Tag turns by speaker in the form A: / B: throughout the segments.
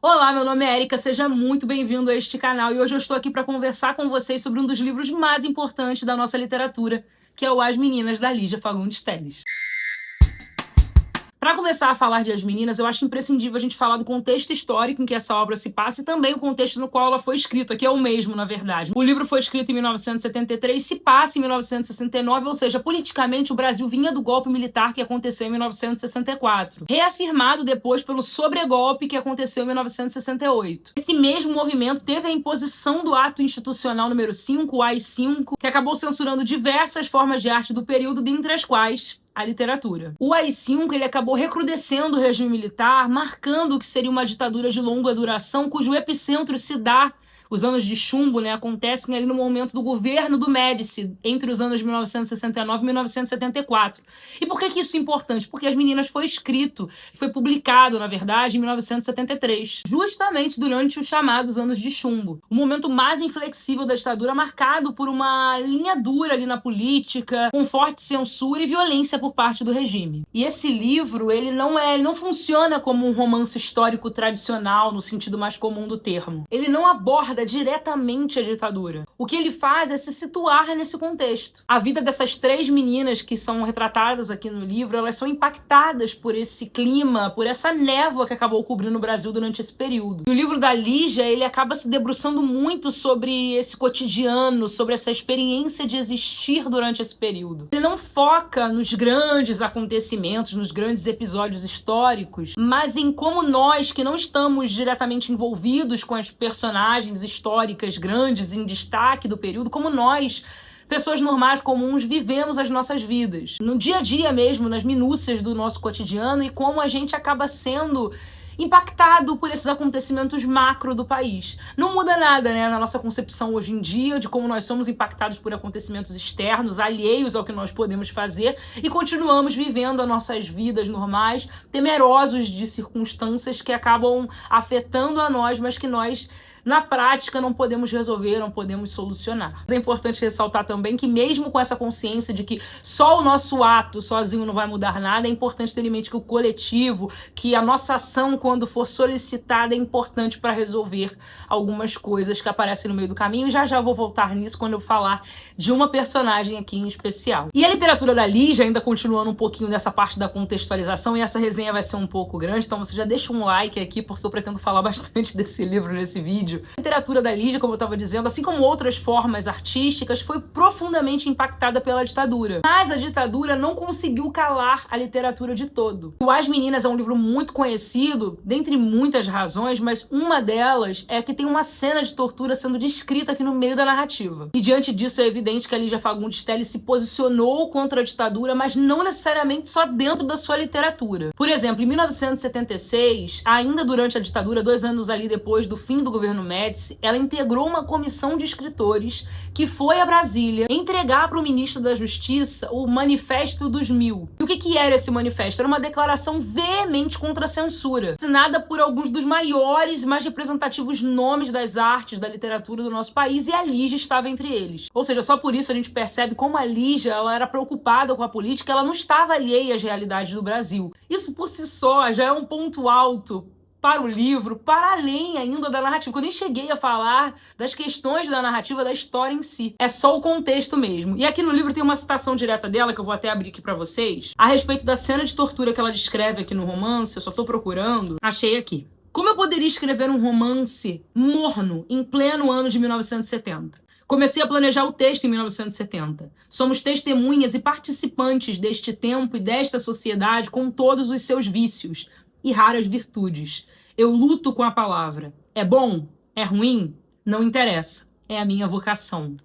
A: Olá, meu nome é Erika, seja muito bem-vindo a este canal e hoje eu estou aqui para conversar com vocês sobre um dos livros mais importantes da nossa literatura, que é o As Meninas, da Lígia Fagundes Telles. Para começar a falar de As Meninas, eu acho imprescindível a gente falar do contexto histórico em que essa obra se passa e também o contexto no qual ela foi escrita, que é o mesmo, na verdade. O livro foi escrito em 1973, se passa em 1969, ou seja, politicamente o Brasil vinha do golpe militar que aconteceu em 1964, reafirmado depois pelo sobregolpe que aconteceu em 1968. Esse mesmo movimento teve a imposição do ato institucional número 5, o AI-5, que acabou censurando diversas formas de arte do período, dentre as quais a literatura. O AI-5 ele acabou recrudescendo o regime militar, marcando o que seria uma ditadura de longa duração, cujo epicentro se dá, os anos de chumbo, acontecem ali no momento do governo do Médici, entre os anos de 1969 e 1974. E por que isso é importante? Porque As Meninas foi escrito, foi publicado, na verdade, em 1973, justamente durante os chamados anos de chumbo. O momento mais inflexível da ditadura, marcado por uma linha dura ali na política, com forte censura e violência por parte do regime. E esse livro, ele não funciona como um romance histórico tradicional, no sentido mais comum do termo. Ele não aborda diretamente a ditadura. O que ele faz é se situar nesse contexto. A vida dessas três meninas que são retratadas aqui no livro, elas são impactadas por esse clima, por essa névoa que acabou cobrindo o Brasil durante esse período. E o livro da Lígia, ele acaba se debruçando muito sobre esse cotidiano, sobre essa experiência de existir durante esse período. Ele não foca nos grandes acontecimentos, nos grandes episódios históricos, mas em como nós, que não estamos diretamente envolvidos com as personagens históricas grandes em destaque do período, como nós, pessoas normais, comuns, vivemos as nossas vidas. No dia a dia mesmo, nas minúcias do nosso cotidiano e como a gente acaba sendo impactado por esses acontecimentos macro do país. Não muda nada, na nossa concepção hoje em dia de como nós somos impactados por acontecimentos externos, alheios ao que nós podemos fazer, e continuamos vivendo as nossas vidas normais, temerosos de circunstâncias que acabam afetando a nós, mas que nós, na prática, não podemos resolver, não podemos solucionar. É importante ressaltar também que mesmo com essa consciência de que só o nosso ato sozinho não vai mudar nada, é importante ter em mente que o coletivo, que a nossa ação, quando for solicitada, é importante para resolver algumas coisas que aparecem no meio do caminho. E já vou voltar nisso quando eu falar de uma personagem aqui em especial. E a literatura da Lígia, ainda continuando um pouquinho nessa parte da contextualização, e essa resenha vai ser um pouco grande, então você já deixa um like aqui, porque eu pretendo falar bastante desse livro nesse vídeo. A literatura da Lígia, como eu estava dizendo, assim como outras formas artísticas, foi profundamente impactada pela ditadura. Mas a ditadura não conseguiu calar a literatura de todo. O As Meninas é um livro muito conhecido, dentre muitas razões, mas uma delas é que tem uma cena de tortura sendo descrita aqui no meio da narrativa. E diante disso é evidente que a Lígia Fagundes Telles se posicionou contra a ditadura, mas não necessariamente só dentro da sua literatura. Por exemplo, em 1976, ainda durante a ditadura, 2 anos ali depois do fim do governo Médici, ela integrou uma comissão de escritores que foi a Brasília entregar para o ministro da Justiça o Manifesto dos Mil. E o que era esse manifesto? Era uma declaração veemente contra a censura, assinada por alguns dos maiores e mais representativos nomes das artes, da literatura do nosso país, e a Lígia estava entre eles. Ou seja, só por isso a gente percebe como a Lígia, ela era preocupada com a política, ela não estava alheia às realidades do Brasil. Isso por si só já é um ponto alto para o livro, para além ainda da narrativa, que eu nem cheguei a falar das questões da narrativa, da história em si. É só o contexto mesmo. E aqui no livro tem uma citação direta dela, que eu vou até abrir aqui para vocês, a respeito da cena de tortura que ela descreve aqui no romance. Eu só tô procurando. Achei aqui. Como eu poderia escrever um romance morno em pleno ano de 1970? Comecei a planejar o texto em 1970. Somos testemunhas e participantes deste tempo e desta sociedade com todos os seus vícios e raras virtudes. Eu luto com a palavra. É bom? É ruim? Não interessa. É a minha vocação.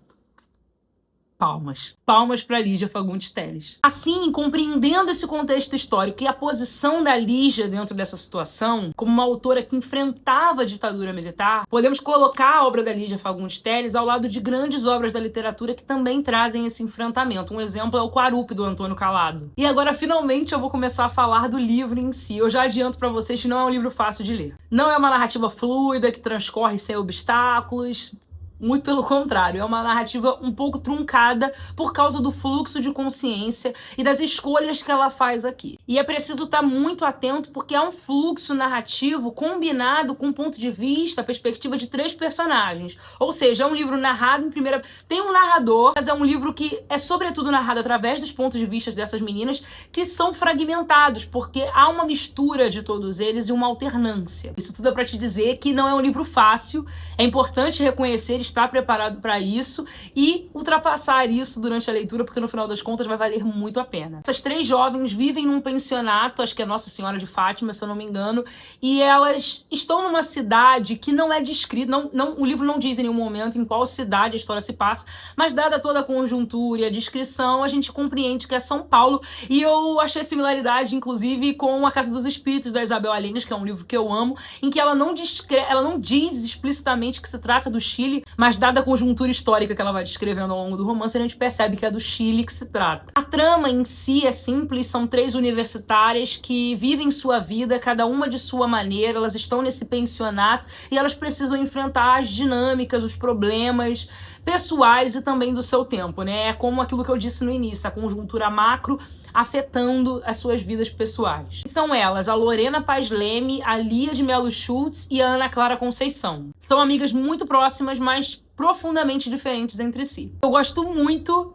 A: Palmas. Palmas para Lígia Fagundes Telles. Assim, compreendendo esse contexto histórico e a posição da Lígia dentro dessa situação, como uma autora que enfrentava a ditadura militar, podemos colocar a obra da Lígia Fagundes Telles ao lado de grandes obras da literatura que também trazem esse enfrentamento. Um exemplo é o Quarupi, do Antônio Calado. E agora, finalmente, eu vou começar a falar do livro em si. Eu já adianto para vocês que não é um livro fácil de ler. Não é uma narrativa fluida, que transcorre sem obstáculos. Muito pelo contrário, é uma narrativa um pouco truncada por causa do fluxo de consciência e das escolhas que ela faz aqui. E é preciso estar muito atento porque é um fluxo narrativo combinado com o ponto de vista, a perspectiva de 3 personagens. Ou seja, é um livro narrado em primeira... Tem um narrador, mas é um livro que é sobretudo narrado através dos pontos de vista dessas meninas que são fragmentados, porque há uma mistura de todos eles e uma alternância. Isso tudo é para te dizer que não é um livro fácil, é importante reconhecer, estar preparado para isso e ultrapassar isso durante a leitura, porque no final das contas vai valer muito a pena. Essas 3 jovens vivem num pensionato, acho que é Nossa Senhora de Fátima, se eu não me engano, e elas estão numa cidade que não é descrita, o livro não diz em nenhum momento em qual cidade a história se passa, mas dada toda a conjuntura e a descrição, a gente compreende que é São Paulo, e eu achei similaridade, inclusive, com A Casa dos Espíritos, da Isabel Allende, que é um livro que eu amo, em que ela não diz explicitamente que se trata do Chile, mas dada a conjuntura histórica que ela vai descrevendo ao longo do romance, a gente percebe que é do Chile que se trata. A trama em si é simples, são 3 universitárias que vivem sua vida, cada uma de sua maneira, elas estão nesse pensionato e elas precisam enfrentar as dinâmicas, os problemas pessoais e também do seu tempo, né? É como aquilo que eu disse no início, a conjuntura macro afetando as suas vidas pessoais. São elas, a Lorena Paz Leme, a Lia de Melo Schultz e a Ana Clara Conceição. São amigas muito próximas, mas profundamente diferentes entre si. Eu gosto muito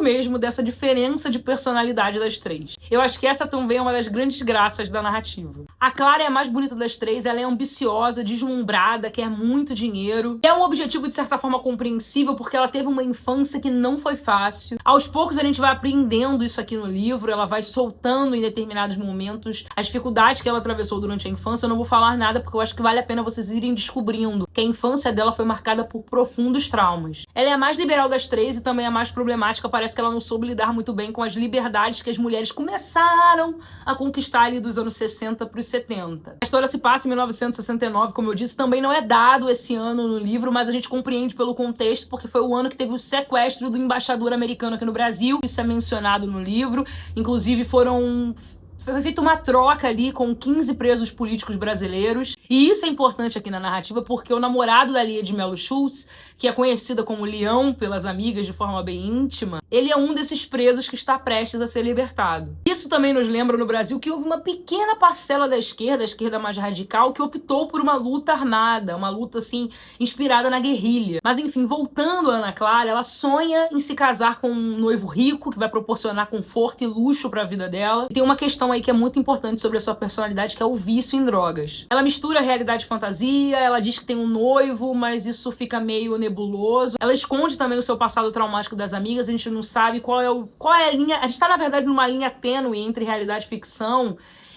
A: mesmo dessa diferença de personalidade das 3. Eu acho que essa também é uma das grandes graças da narrativa. A Clara é a mais bonita das 3, ela é ambiciosa, deslumbrada, quer muito dinheiro. É um objetivo de certa forma compreensível porque ela teve uma infância que não foi fácil. Aos poucos a gente vai aprendendo isso aqui no livro, ela vai soltando em determinados momentos as dificuldades que ela atravessou durante a infância. Eu não vou falar nada porque eu acho que vale a pena vocês irem descobrindo que a infância dela foi marcada por profundos traumas. Ela é a mais liberal das 3 e também a mais problemática. Parece que ela não soube lidar muito bem com as liberdades que as mulheres começaram a conquistar ali dos anos 60 para os 70. A história se passa em 1969, como eu disse, também não é dado esse ano no livro, mas a gente compreende pelo contexto, porque foi o ano que teve o sequestro do embaixador americano aqui no Brasil. Isso é mencionado no livro. Inclusive foi feita uma troca ali com 15 presos políticos brasileiros. E isso é importante aqui na narrativa porque o namorado da Lia de Melo Schultz, que é conhecida como Leão pelas amigas de forma bem íntima, ele é um desses presos que está prestes a ser libertado. Isso também nos lembra no Brasil que houve uma pequena parcela da esquerda, a esquerda mais radical, que optou por uma luta armada, uma luta assim, inspirada na guerrilha. Mas enfim, voltando a Ana Clara, ela sonha em se casar com um noivo rico que vai proporcionar conforto e luxo para a vida dela. E tem uma questão aí que é muito importante sobre a sua personalidade, que é o vício em drogas. Ela mistura realidade e fantasia, ela diz que tem um noivo, mas isso fica meio nebuloso. Ela esconde também o seu passado traumático das amigas, a gente não sabe qual é a linha. A gente tá, na verdade, numa linha tênue entre realidade e ficção,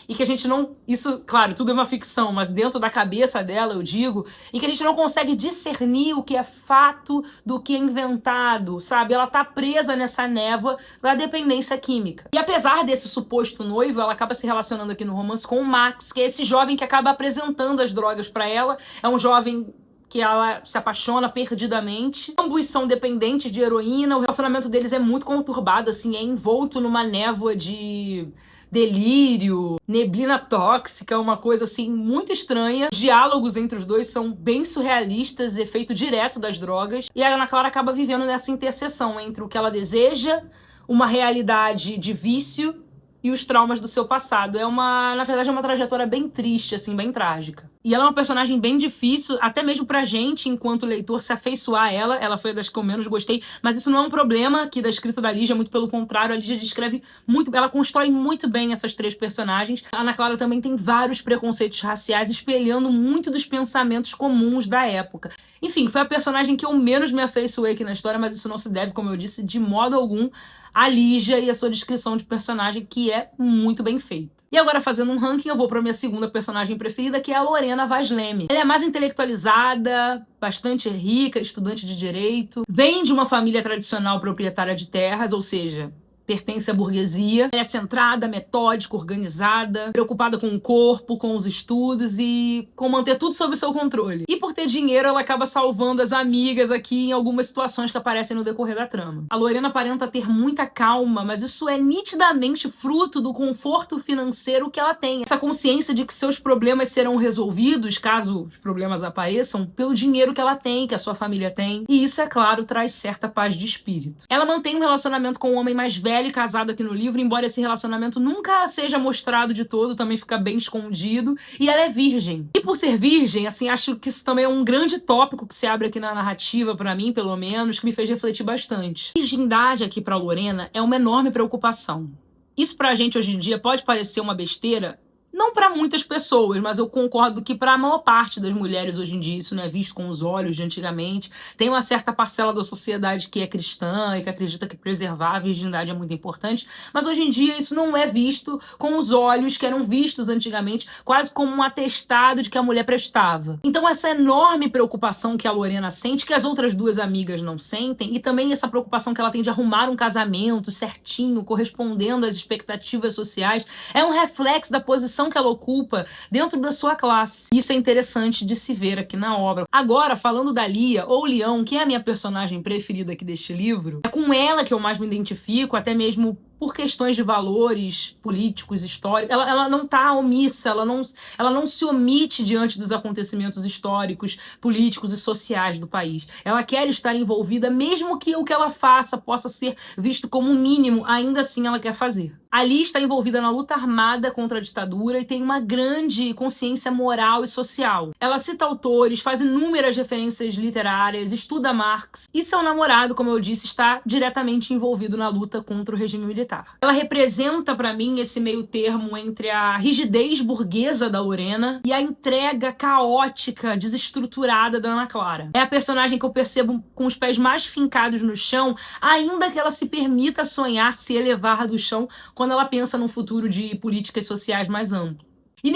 A: e que a gente não... Isso, claro, tudo é uma ficção, mas dentro da cabeça dela, eu digo, e que a gente não consegue discernir o que é fato do que é inventado, sabe? Ela tá presa nessa névoa da dependência química. E apesar desse suposto noivo, ela acaba se relacionando aqui no romance com o Max, que é esse jovem que acaba apresentando as drogas pra ela. É um jovem que ela se apaixona perdidamente. Ambos são dependentes de heroína, o relacionamento deles é muito conturbado, assim, é envolto numa névoa de delírio, neblina tóxica, uma coisa assim muito estranha. Os diálogos entre os dois são bem surrealistas, efeito direto das drogas. E a Ana Clara acaba vivendo nessa interseção entre o que ela deseja, uma realidade de vício e os traumas do seu passado. Na verdade, é uma trajetória bem triste, assim, bem trágica. E ela é uma personagem bem difícil, até mesmo pra gente, enquanto leitor, se afeiçoar a ela. Ela foi das que eu menos gostei, mas isso não é um problema aqui da escrita da Lígia, muito pelo contrário, a Lígia descreve muito, ela constrói muito bem essas 3 personagens. A Ana Clara também tem vários preconceitos raciais, espelhando muito dos pensamentos comuns da época. Enfim, foi a personagem que eu menos me afeiçoei aqui na história, mas isso não se deve, como eu disse, de modo algum a Lígia e a sua descrição de personagem, que é muito bem feita. E agora, fazendo um ranking, eu vou pra minha segunda personagem preferida, que é a Lorena Vaz Leme. Ela é mais intelectualizada, bastante rica, estudante de direito, vem de uma família tradicional proprietária de terras, ou seja, pertence à burguesia. Ela é centrada, metódica, organizada, preocupada com o corpo, com os estudos e com manter tudo sob seu controle. E por ter dinheiro, ela acaba salvando as amigas aqui em algumas situações que aparecem no decorrer da trama. A Lorena aparenta ter muita calma, mas isso é nitidamente fruto do conforto financeiro que ela tem. Essa consciência de que seus problemas serão resolvidos, caso os problemas apareçam, pelo dinheiro que ela tem, que a sua família tem. E isso, é claro, traz certa paz de espírito. Ela mantém um relacionamento com um homem mais velho e casado aqui no livro, embora esse relacionamento nunca seja mostrado de todo, também fica bem escondido. E ela é virgem. E por ser virgem, assim, acho que isso também é um grande tópico que se abre aqui na narrativa, pra mim, pelo menos, que me fez refletir bastante. A virgindade aqui pra Lorena é uma enorme preocupação. Isso pra gente hoje em dia pode parecer uma besteira, não para muitas pessoas, mas eu concordo que para a maior parte das mulheres hoje em dia isso não é visto com os olhos de antigamente. Tem uma certa parcela da sociedade que é cristã e que acredita que preservar a virgindade é muito importante, mas hoje em dia isso não é visto com os olhos que eram vistos antigamente, quase como um atestado de que a mulher prestava. Então essa enorme preocupação que a Lorena sente, que as outras duas amigas não sentem, e também essa preocupação que ela tem de arrumar um casamento certinho, correspondendo às expectativas sociais, é um reflexo da posição que ela ocupa dentro da sua classe. Isso é interessante de se ver aqui na obra. Agora, falando da Lia, ou Leão, que é a minha personagem preferida aqui deste livro, é com ela que eu mais me identifico, até mesmo por questões de valores políticos, históricos. Ela não tá omissa, ela não se omite diante dos acontecimentos históricos, políticos e sociais do país. Ela quer estar envolvida, mesmo que o que ela faça possa ser visto como um mínimo, ainda assim ela quer fazer. A Lia está envolvida na luta armada contra a ditadura e tem uma grande consciência moral e social. Ela cita autores, faz inúmeras referências literárias, estuda Marx, e seu namorado, como eu disse, está diretamente envolvido na luta contra o regime militar. Ela representa pra mim esse meio termo entre a rigidez burguesa da Lorena e a entrega caótica, desestruturada da Ana Clara. É a personagem que eu percebo com os pés mais fincados no chão, ainda que ela se permita sonhar se elevar do chão quando ela pensa num futuro de políticas sociais mais amplo. E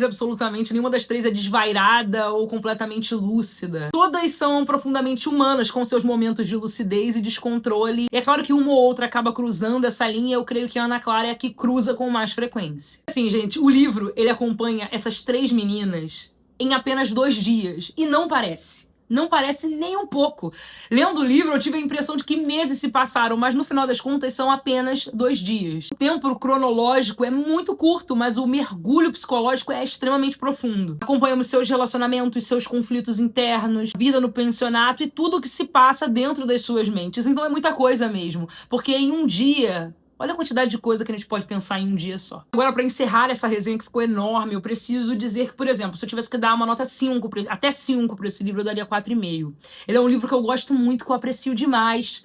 A: absolutamente nenhuma das três é desvairada ou completamente lúcida. Todas são profundamente humanas, com seus momentos de lucidez e descontrole. E é claro que uma ou outra acaba cruzando essa linha, eu creio que a Ana Clara é a que cruza com mais frequência. Assim, gente, o livro, ele acompanha essas três meninas em apenas 2 dias. E não parece. Não parece nem um pouco. Lendo o livro, eu tive a impressão de que meses se passaram, mas no final das contas são apenas 2 dias. O tempo cronológico é muito curto, mas o mergulho psicológico é extremamente profundo. Acompanhamos seus relacionamentos, seus conflitos internos, vida no pensionato e tudo o que se passa dentro das suas mentes. Então é muita coisa mesmo, porque em um dia... Olha a quantidade de coisa que a gente pode pensar em um dia só. Agora, pra encerrar essa resenha que ficou enorme, eu preciso dizer que, por exemplo, se eu tivesse que dar uma nota 5, até 5 pra esse livro, eu daria 4,5. Ele é um livro que eu gosto muito, que eu aprecio demais,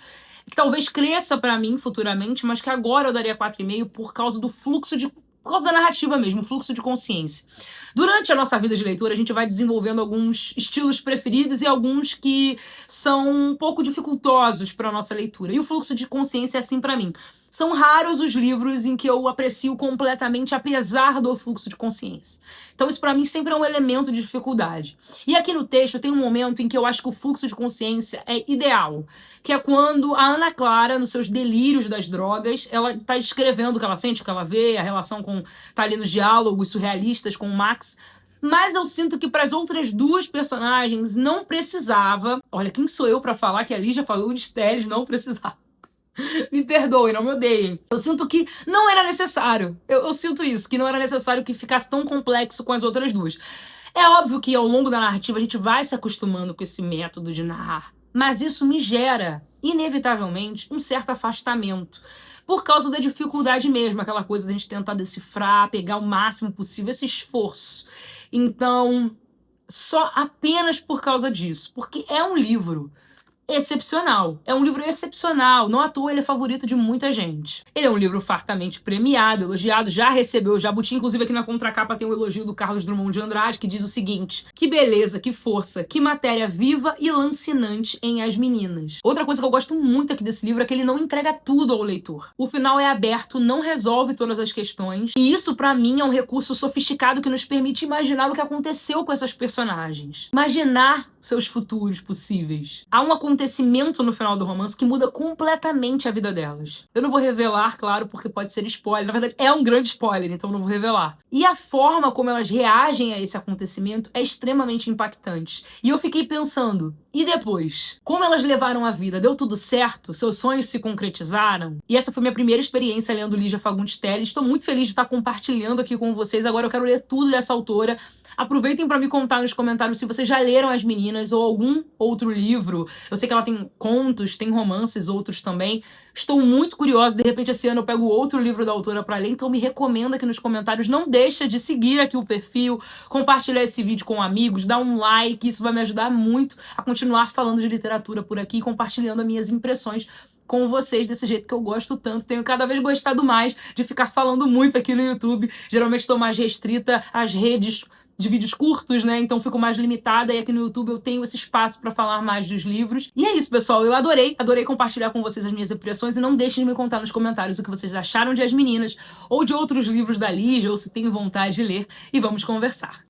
A: que talvez cresça pra mim futuramente, mas que agora eu daria 4,5 por causa do fluxo de... Por causa da narrativa mesmo, o fluxo de consciência. Durante a nossa vida de leitura, a gente vai desenvolvendo alguns estilos preferidos e alguns que são um pouco dificultosos para a nossa leitura. E o fluxo de consciência é assim para mim. São raros os livros em que eu aprecio completamente, apesar do fluxo de consciência. Então isso para mim sempre é um elemento de dificuldade. E aqui no texto tem um momento em que eu acho que o fluxo de consciência é ideal, que é quando a Ana Clara, nos seus delírios das drogas, ela tá descrevendo o que ela sente, o que ela vê, a relação com... tá ali nos diálogos surrealistas com o Max. Mas eu sinto que para as outras duas personagens não precisava... Olha, quem sou eu para falar que a Lígia falou de Teles não precisava? Me perdoem, não me odeiem. Eu sinto que não era necessário. Eu sinto isso, que não era necessário que ficasse tão complexo com as outras duas. É óbvio que ao longo da narrativa a gente vai se acostumando com esse método de narrar. Mas isso me gera, inevitavelmente, um certo afastamento. Por causa da dificuldade mesmo, aquela coisa de a gente tentar decifrar, pegar o máximo possível, esse esforço. Então, só apenas por causa disso. Porque é um livro excepcional. É um livro excepcional. Não à toa ele é favorito de muita gente. Ele é um livro fartamente premiado, elogiado, já recebeu Jabuti. Inclusive aqui na contracapa tem um elogio do Carlos Drummond de Andrade, que diz o seguinte: que beleza, que força, que matéria viva e lancinante em As Meninas. Outra coisa que eu gosto muito aqui desse livro é que ele não entrega tudo ao leitor. O final é aberto, não resolve todas as questões, e isso pra mim é um recurso sofisticado que nos permite imaginar o que aconteceu com essas personagens. Imaginar seus futuros possíveis. Há um acontecimento no final do romance que muda completamente a vida delas. Eu não vou revelar, claro, porque pode ser spoiler. Na verdade, é um grande spoiler, então não vou revelar. E a forma como elas reagem a esse acontecimento é extremamente impactante. E eu fiquei pensando, e depois? Como elas levaram a vida? Deu tudo certo? Seus sonhos se concretizaram? E essa foi minha primeira experiência lendo Lígia Fagundes Telles. Estou muito feliz de estar compartilhando aqui com vocês. Agora eu quero ler tudo dessa autora. Aproveitem para me contar nos comentários se vocês já leram As Meninas ou algum outro livro. Eu sei que ela tem contos, tem romances, outros também. Estou muito curiosa, de repente esse ano eu pego outro livro da autora para ler, então me recomenda aqui nos comentários. Não deixa de seguir aqui o perfil, compartilhar esse vídeo com amigos, dar um like, isso vai me ajudar muito a continuar falando de literatura por aqui, compartilhando as minhas impressões com vocês desse jeito que eu gosto tanto. Tenho cada vez gostado mais de ficar falando muito aqui no YouTube. Geralmente estou mais restrita às redes de vídeos curtos, né? Então fico mais limitada e aqui no YouTube eu tenho esse espaço para falar mais dos livros. E é isso, pessoal. Eu adorei compartilhar com vocês as minhas impressões e não deixem de me contar nos comentários o que vocês acharam de As Meninas ou de outros livros da Lígia ou se tem vontade de ler e vamos conversar.